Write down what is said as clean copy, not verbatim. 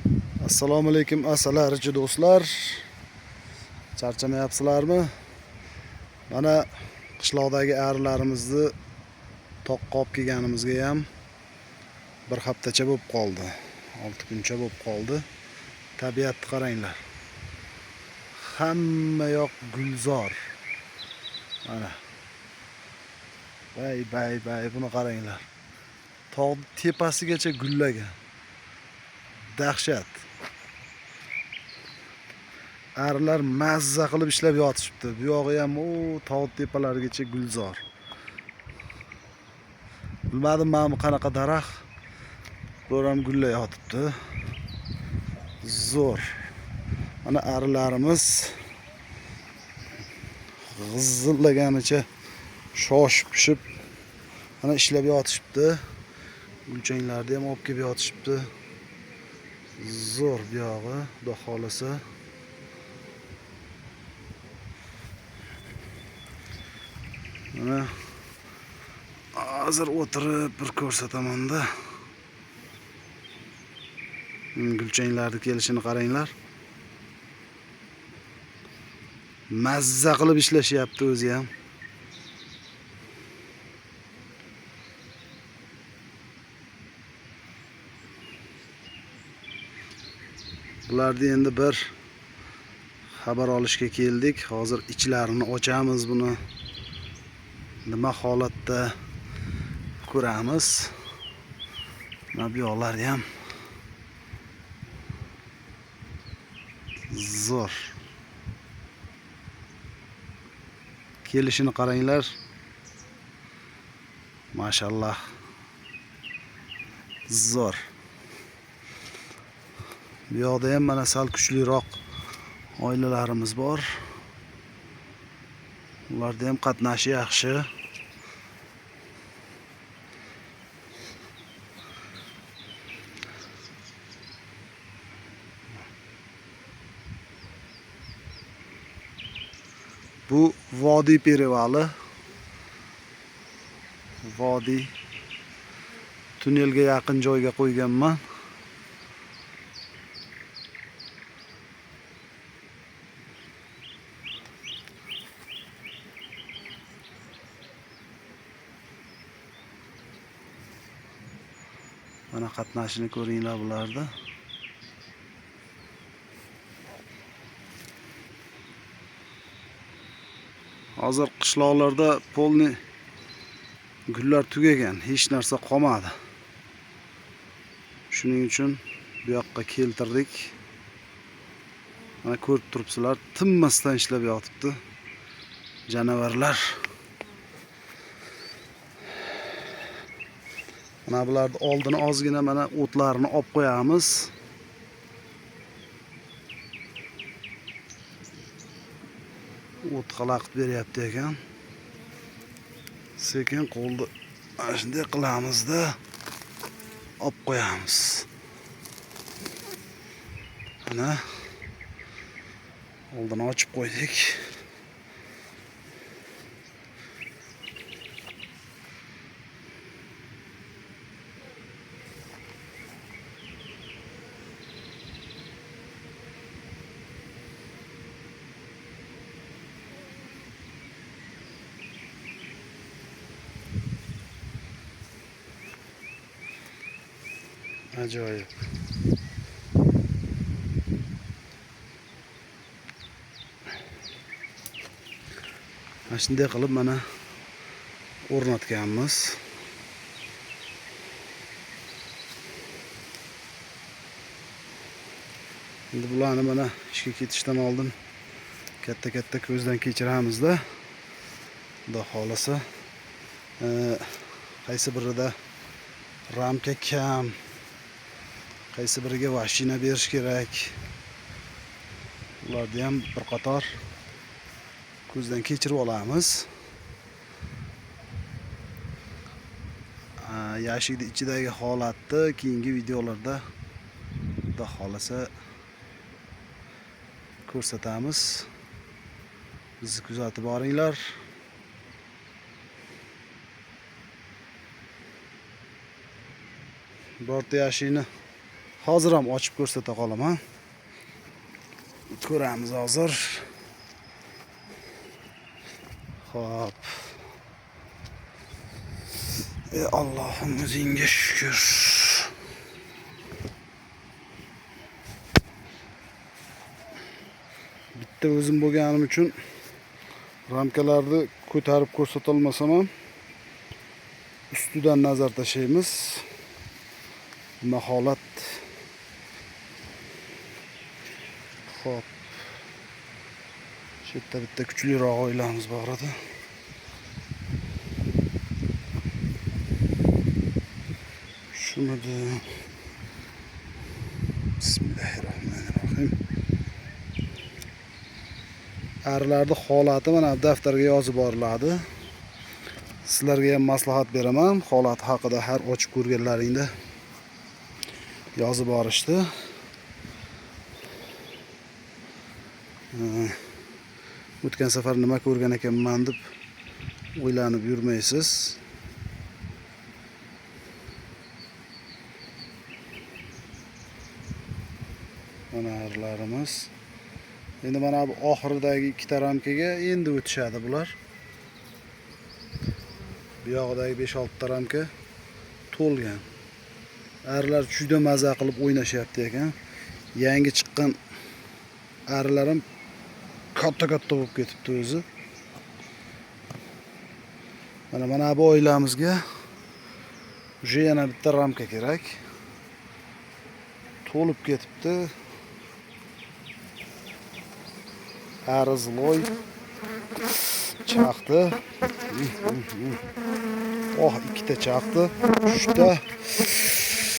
Assalomu alaykum assalarichi do'stlar. Charchamayapsizlarmi? Mana qishloqdagi arilarimizni toqqa olib kelganimizga ham bir haftacha bo'lib qoldi. 6 kuncha bo'lib qoldi. Tabiatni qaranglar. Hamma yoq gulzor. Mana. Bay buni qaranglar. Tog' tepasigacha gullagan. Dahshat. Arilar mazza qilib ishlab yotishibdi. Bu yog'i ham o tog' tepalarigacha gulzor. Bilmadim men bu qanaqa daraxt. Bular ham gullab yotibdi. Zo'r. Mana arilarimiz g'izzillaganicha shoshib pishib mana ishlab yotishibdi. Gulchanglarni ham olib kelib yotishibdi. Zo'r bu yog'i, xudo xolasa. Mana hozir o'tirib bir ko'rsataman-da. Gulchanglarni kelishini qaranglar. Mazza qilib ishlashyapti o'zi ham. Bularni endi bir xabar olishga keldik. Hozir ichlarini ochamiz buni. Nima holatda ko'ramiz. Mana bu yoqlar ham zo'r. Kelishini qaranglar. Mashallah. Zo'r. Bu yoqda ham mana sal kuchliroq oilalarimiz bor. Ularda ham qatnashi yaxshi. Bu vodiy perevali. Vodiy tunnelga yaqin joyga qo'yganman. Mana qatnashini ko'ringlar bularda. Hozir qishloqlarda polni gullar tugagan, hech narsa qolmadi. Shuning uchun bu yoqqa keltirdik. Mana ko'rib turibsizlar, tinmasdan ishlab yotibdi janavarlar. Mana bularni oldini ozgina mana o'tlarini olib qo'yamiz. O't xalaqit beryapti ekan. Sekin qo'lni mana shunday qilamizda olib qo'yamiz. Mana oldini ochib qo'ydik. Ajoyib. Mana shunday qilib mana o'rnatganmiz. Endi bularni mana ishga ketishdan oldin katta ko'zdan kechiramizda. Xudo xolasa, qaysi birida ramka kam, qaysi biriga mashina berish kerak. Ularni ham bir qator ko'zdan kechirib olamiz. Yashikning ichidagi holatni keyingi videolarda Xudo xolasa ko'rsatamiz. Bizni kuzatib boringlar. Borta yashikni Hozir ham ochib ko'rsata qolaman. Ko'ramiz hozir. Xo'p. Allohim o'zingga shukr. Bitta o'zim bo'lganim uchun ramkalarni ko'tarib ko'rsata olmasam ham ustidan nazar tashlaymiz. Maholat. Xo'p. Shu yerda bitta kuchliroq o'ylamiz bor edi. Shunidi. Bismillahirrohmanirrohim. Arilarning holati mana daftarga yozib boriladi. Sizlarga ham maslahat beraman, holati haqida har ochib ko'rganlaringda yozib borishdi. O'tgan safar nima ko'rgan ekanman deb o'ylanib yurmaysiz. Mana arilarimiz. Endi mana bu oxiridagi ikkita ramkaga endi o'tishadi bular. Bu yoqdagi 5-6 ta ramka to'lgan. Arilar juda maza qilib o'ynashyapti ekan. Yangi chiqqan arilarim katta-katta bo'lib ketibdi o'zi. Mana bu oilamizga уже yana bitta ramka kerak. To'lib ketibdi. Arizloy chaqdi. Oh, ikkita chaqdi. 3 ta.